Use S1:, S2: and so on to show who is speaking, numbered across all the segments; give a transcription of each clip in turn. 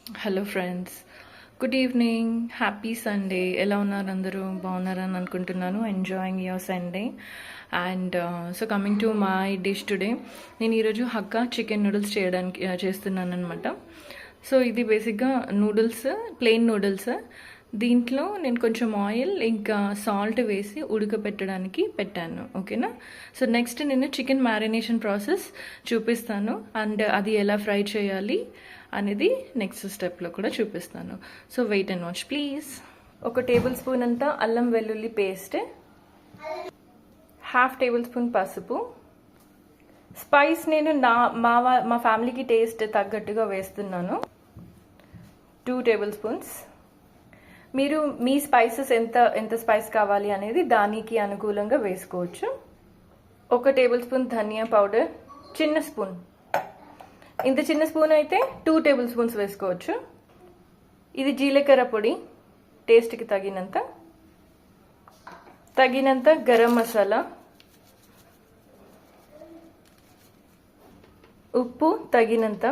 S1: Hello friends, good evening, happy Sunday. ఎలా ఉన్నారు? అందరూ బాగున్నారని అనుకుంటున్నాను. Enjoying your Sunday. And so coming to my dish today, నేను ఈరోజు హక్కా చికెన్ నూడిల్స్ చేస్తున్నాను అనమాట. సో ఇది బేసిక్గా నూడిల్స్, ప్లెయిన్ నూడిల్స్. దీంట్లో నేను కొంచెం ఆయిల్ ఇంకా సాల్ట్ వేసి ఉడకపెట్టడానికి పెట్టాను. ఓకేనా? సో నెక్స్ట్ నేను చికెన్ మ్యారినేషన్ ప్రాసెస్ చూపిస్తాను, అండ్ అది ఎలా ఫ్రై చేయాలి అనేది నెక్స్ట్ స్టెప్లో కూడా చూపిస్తాను. So wait and watch please. 1 tablespoon అంతా అల్లం వెల్లుల్లి పేస్ట్, 1/2 టేబుల్ స్పూన్ పసుపు. స్పైస్ నేను మా ఫ్యామిలీకి టేస్ట్ తగ్గట్టుగా వేస్తున్నాను. 2 టేబుల్ స్పూన్స్. మీరు మీ స్పైసెస్ ఎంత స్పైస్ కావాలి అనేది దానికి అనుకూలంగా వేసుకోవచ్చు. 1 టేబుల్ స్పూన్ ధనియా పౌడర్, చిన్న స్పూన్. ఇంత చిన్న స్పూన్ అయితే 2 టేబుల్ స్పూన్స్ వేసుకోవచ్చు. ఇది జీలకర్ర పొడి, టేస్ట్కి తగినంత గరం మసాలా, ఉప్పు తగినంత.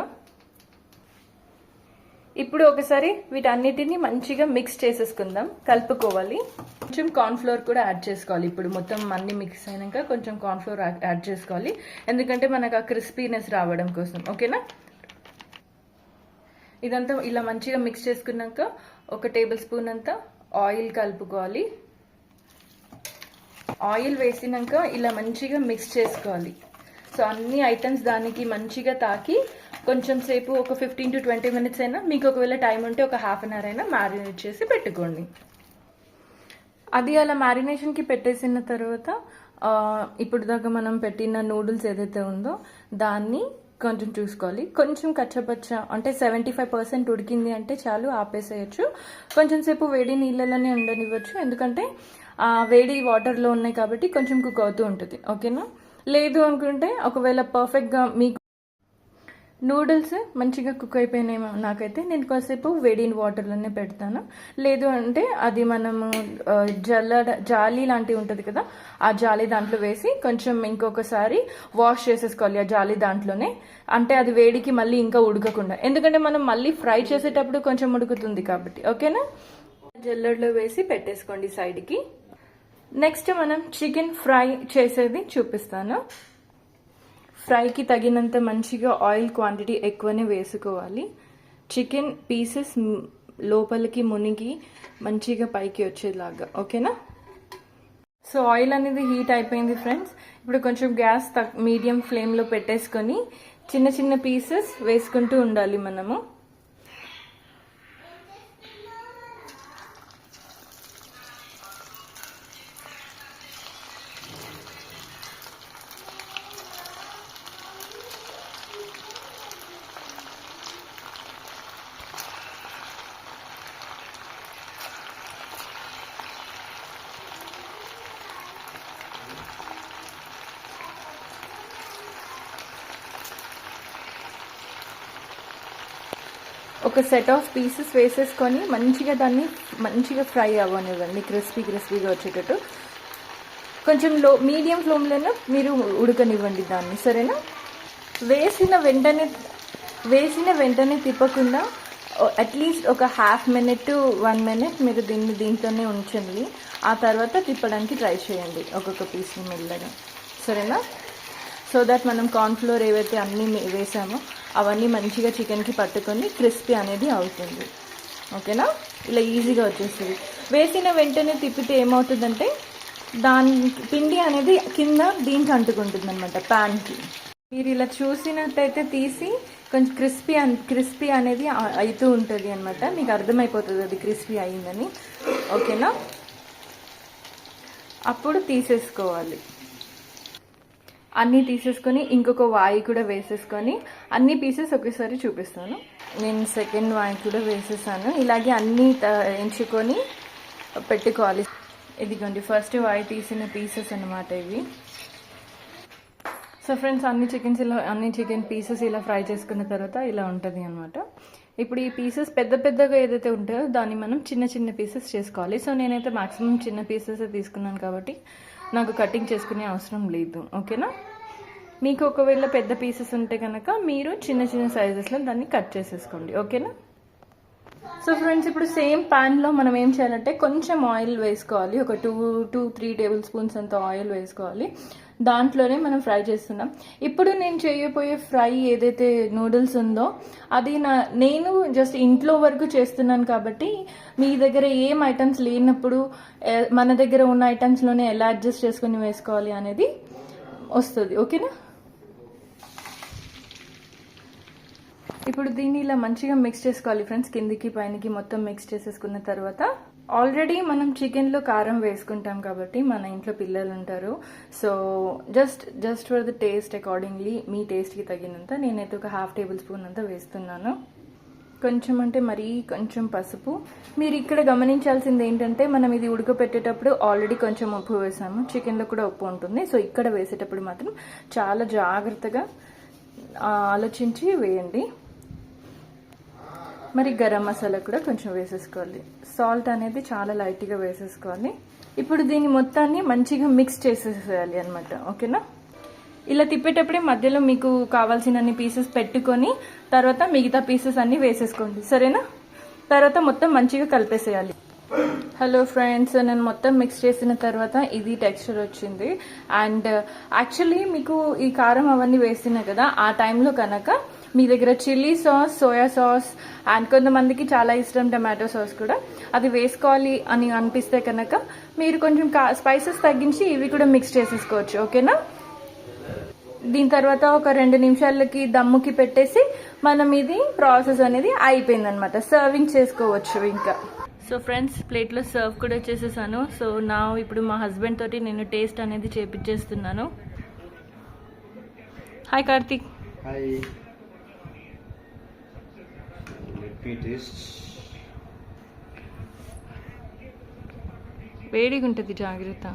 S1: ఇప్పుడు ఒకసారి వీటన్నిటిని మంచిగా మిక్స్ చేసేసుకుందాం, కలుపుకోవాలి. కొంచెం కార్న్ఫ్లోర్ కూడా యాడ్ చేసుకోవాలి. ఇప్పుడు మొత్తం అన్ని మిక్స్ అయినాక కొంచెం కార్న్ఫ్లోర్ యాడ్ చేసుకోవాలి, ఎందుకంటే మనకు ఆ క్రిస్పీనెస్ రావడం కోసం. ఓకేనా? ఇదంతా ఇలా మంచిగా మిక్స్ చేసుకున్నాక 1 టేబుల్ స్పూన్ అంతా ఆయిల్ కలుపుకోవాలి. ఆయిల్ వేసినాక ఇలా మంచిగా మిక్స్ చేసుకోవాలి. సో అన్ని ఐటమ్స్ దానికి మంచిగా తాకి కొంచెం సేపు ఒక 15 to 20 minutes అయినా, మీకు ఒకవేళ టైం ఉంటే ఒక ½ an hour అయినా మ్యారినేట్ చేసి పెట్టుకోండి. అది అలా మ్యారినేషన్కి పెట్టేసిన తర్వాత ఇప్పుడు దాకా మనం పెట్టిన నూడిల్స్ ఏదైతే ఉందో దాన్ని కొంచెం చూసుకోవాలి. కొంచెం కచ్చపచ్చ అంటే 75% ఉడికింది అంటే చాలు, ఆపేసేయచ్చు. కొంచెం సేపు వేడి నీళ్ళలోనే ఉండనివ్వచ్చు, ఎందుకంటే వేడి వాటర్లో ఉన్నాయి కాబట్టి కొంచెం కుక్ అవుతూ ఉంటుంది. ఓకేనా? లేదు అనుకుంటే ఒకవేళ పర్ఫెక్ట్గా మీకు నూడిల్స్ మంచిగా కుక్ అయిపోయినాయేమో నాకైతే, నేను కాసేపు వేడి వాటర్లోనే పెడతాను. లేదు అంటే అది మనము జాలి లాంటివి ఉంటుంది కదా, ఆ జాలి దాంట్లో వేసి కొంచెం ఇంకొకసారి వాష్ చేసేసుకోవాలి ఆ జాలి దాంట్లోనే. అంటే అది వేడికి మళ్ళీ ఇంకా ఉడకకుండా, ఎందుకంటే మనం మళ్ళీ ఫ్రై చేసేటప్పుడు కొంచెం ఉడుకుతుంది కాబట్టి. ఓకేనా? జల్లెడలో వేసి పెట్టేసుకోండి సైడ్కి. నెక్స్ట్ మనం చికెన్ ఫ్రై చేసేది చూపిస్తాను. ఫ్రైకి తగినంత మంచిగా ఆయిల్ క్వాంటిటీ ఎక్కువనే వేసుకోవాలి. చికెన్ పీసెస్ లోపలికి మునిగి మంచిగా పైకి వచ్చేలాగా. ఓకేనా? సో ఆయిల్ అనేది హీట్ అయిపోయింది ఫ్రెండ్స్. ఇప్పుడు కొంచెం గ్యాస్ మీడియం ఫ్లేమ్లో పెట్టేసుకొని చిన్న చిన్న పీసెస్ వేసుకుంటూ ఉండాలి మనము. ఒక సెట్ ఆఫ్ పీసెస్ వేసేసుకొని మంచిగా దాన్ని మంచిగా ఫ్రై అవ్వనివ్వండి, క్రిస్పీగా వచ్చేటట్టు. కొంచెం మీడియం ఫ్లేమ్లోనే మీరు ఉడకనివ్వండి దాన్ని. సరేనా? వేసిన వెంటనే తిప్పకుండా అట్లీస్ట్ ఒక ½ minute to 1 minute మీరు దీంట్లోనే ఉంచండి. ఆ తర్వాత తిప్పడానికి ట్రై చేయండి ఒక్కొక్క పీస్ని మెల్లగా. సరేనా? సో దట్ మనం కార్న్ఫ్లోర్ ఏవైతే అన్నీ వేసామో అవన్నీ మంచిగా చికెన్కి పట్టుకొని క్రిస్పీ అనేది అవుతుంది. ఓకేనా? ఇలా ఈజీగా వచ్చేస్తుంది. వేసిన వెంటనే తిప్పితే ఏమవుతుందంటే దాని పిండి అనేది కింద దీనికి అంటుకుంటుంది అనమాట, ప్యాన్కి. మీరు ఇలా చూసినట్టయితే తీసి కొంచెం క్రిస్పీ అనేది అవుతూ ఉంటుంది అనమాట. మీకు అర్థమైపోతుంది అది క్రిస్పీ అయిందని. ఓకేనా? అప్పుడు తీసేసుకోవాలి. అన్నీ తీసేసుకొని ఇంకొక వాయి కూడా వేసేసుకొని అన్ని పీసెస్ ఒకేసారి చూపిస్తాను. నేను సెకండ్ వాయి కూడా వేసేసాను. ఇలాగే అన్నీ ఎంచుకొని పెట్టుకోవాలి. ఇదిగోండి ఫస్ట్ వాయి తీసిన పీసెస్ అన్నమాట ఇవి. సో ఫ్రెండ్స్, అన్ని చికెన్ పీసెస్ ఇలా ఫ్రై చేసుకున్న తర్వాత ఇలా ఉంటుంది అనమాట. ఇప్పుడు ఈ పీసెస్ పెద్దగా ఏదైతే ఉంటాయో దాన్ని మనం చిన్న పీసెస్ చేసుకోవాలి. సో నేనైతే మాక్సిమం చిన్న పీసెస్ తీసుకున్నాను కాబట్టి నాకు కటింగ్ చేసుకునే అవసరం లేదు. ఓకేనా? మీకు ఒకవేళ పెద్ద పీసెస్ ఉంటే కనుక మీరు చిన్న సైజెస్లో దాన్ని కట్ చేసేసుకోండి. ఓకేనా? సో ఫ్రెండ్స్, ఇప్పుడు సేమ్ ప్యాన్లో మనం ఏం చేయాలంటే కొంచెం ఆయిల్ వేసుకోవాలి. ఒక 2-3 టేబుల్ స్పూన్స్ అంత ఆయిల్ వేసుకోవాలి. దాంట్లోనే మనం ఫ్రై చేస్తున్నాం. ఇప్పుడు నేను చేయబోయే ఫ్రై ఏదైతే నూడిల్స్ ఉందో అది నేను జస్ట్ ఇంట్లో వరకు చేస్తున్నాను కాబట్టి మీ దగ్గర ఏం ఐటమ్స్ లేనప్పుడు మన దగ్గర ఉన్న ఐటమ్స్లోనే ఎలా అడ్జస్ట్ చేసుకుని వేసుకోవాలి అనేది వస్తుంది. ఓకేనా? ఇప్పుడు దీన్ని ఇలా మంచిగా మిక్స్ చేసుకోవాలి ఫ్రెండ్స్. కిందికి పైనకి మొత్తం మిక్స్ చేసేసుకున్న తర్వాత ఆల్రెడీ మనం చికెన్లో కారం వేసుకుంటాం కాబట్టి మన ఇంట్లో పిల్లలు ఉంటారు. So just for the taste accordingly మీ టేస్ట్కి తగినంత నేనైతే ఒక 1/2 టేబుల్ స్పూన్ అంతా వేస్తున్నాను. కొంచెం అంటే మరీ కొంచెం పసుపు. మీరు ఇక్కడ గమనించాల్సింది ఏంటంటే మనం ఇది ఉడకపెట్టేటప్పుడు ఆల్రెడీ కొంచెం ఉప్పు వేసాము. చికెన్లో కూడా ఉప్పు ఉంటుంది. సో ఇక్కడ వేసేటప్పుడు మాత్రం చాలా జాగ్రత్తగా ఆలోచించి వేయండి. మరి గరం మసాలా కూడా కొంచెం వేసేసుకోవాలి. సాల్ట్ అనేది చాలా లైట్గా వేసేసుకోవాలి. ఇప్పుడు దీన్ని మొత్తాన్ని మంచిగా మిక్స్ చేసేసేయాలి అనమాట. ఓకేనా? ఇలా తిప్పేటప్పుడే మధ్యలో మీకు కావాల్సినన్ని పీసెస్ పెట్టుకొని తర్వాత మిగతా పీసెస్ అన్ని వేసేసుకోండి. సరేనా? తర్వాత మొత్తం మంచిగా కలిపేసేయాలి. హలో ఫ్రెండ్స్, నేను మొత్తం మిక్స్ చేసిన తర్వాత ఇది టెక్స్చర్ వచ్చింది. అండ్ యాక్చువల్లీ మీకు ఈ కారం అవన్నీ వేస్తున్నాయి కదా, ఆ టైంలో కనుక మీ దగ్గర chilli sauce, soya sauce and కొంతమందికి చాలా ఇష్టం టమాటో సాస్ కూడా, అది వేసుకోవాలి అని అనిపిస్తే కనుక మీరు కొంచెం స్పైసెస్ తగ్గించి ఇవి కూడా మిక్స్ చేసేసుకోవచ్చు. ఓకేనా? దీని తర్వాత ఒక 2 నిమిషాలకి దమ్ముకి పెట్టేసి మనం ఇది ప్రాసెస్ అనేది అయిపోయిందనమాట. సర్వింగ్ చేసుకోవచ్చు ఇంకా. సో ఫ్రెండ్స్, ప్లేట్లో సర్వ్ కూడా చేసేసాను. సో నా ఇప్పుడు మా హస్బెండ్ తోటి నేను టేస్ట్ అనేది చేపించేస్తున్నాను. హాయ్ కార్తీక్.
S2: హాయ్.
S1: వేడిగా ఉంటుంది, జాగ్రత్త.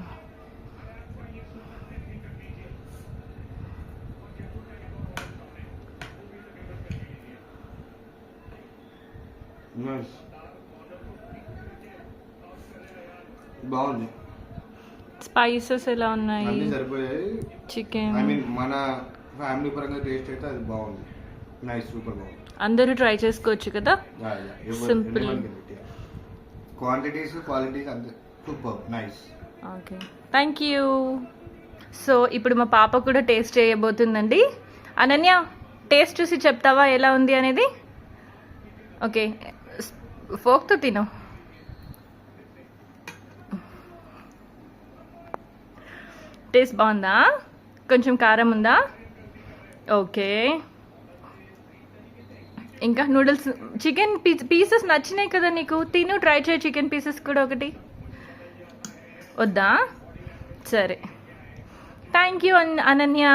S2: బాగుంది.
S1: స్పైసెస్ ఎలా ఉన్నాయి?
S2: అన్ని సరిపోయాయి.
S1: చికెన్
S2: ఐ మీన్ మన ఫ్యామిలీ పరంగా టేస్ట్ అయితే అది బాగుంది. నైస్, సూపర్ బాగుంది.
S1: అందరూ ట్రై చేసుకోవచ్చు కదా. సింపుల్.
S2: క్వాంటిటీస్ క్వాలిటీస్ అంతే super nice.
S1: Okay, thank you. So ఇప్పుడు మా పాప కూడా టేస్ట్ చేయబోతుందండి. అనన్య, టేస్ట్ చూసి చెప్తావా ఎలా ఉంది అనేది? ఓకే, ఫోక్తో తిను. టేస్ట్ బాగుందా? కొంచెం కారం ఉందా? ఓకే. ఇంకా నూడిల్స్, చికెన్ పీసెస్ నచ్చినాయి కదా నీకు? తిను, ట్రై చేయి. చికెన్ పీసెస్ కూడా ఒకటి వద్దా? సరే, థ్యాంక్ యూ అనన్య.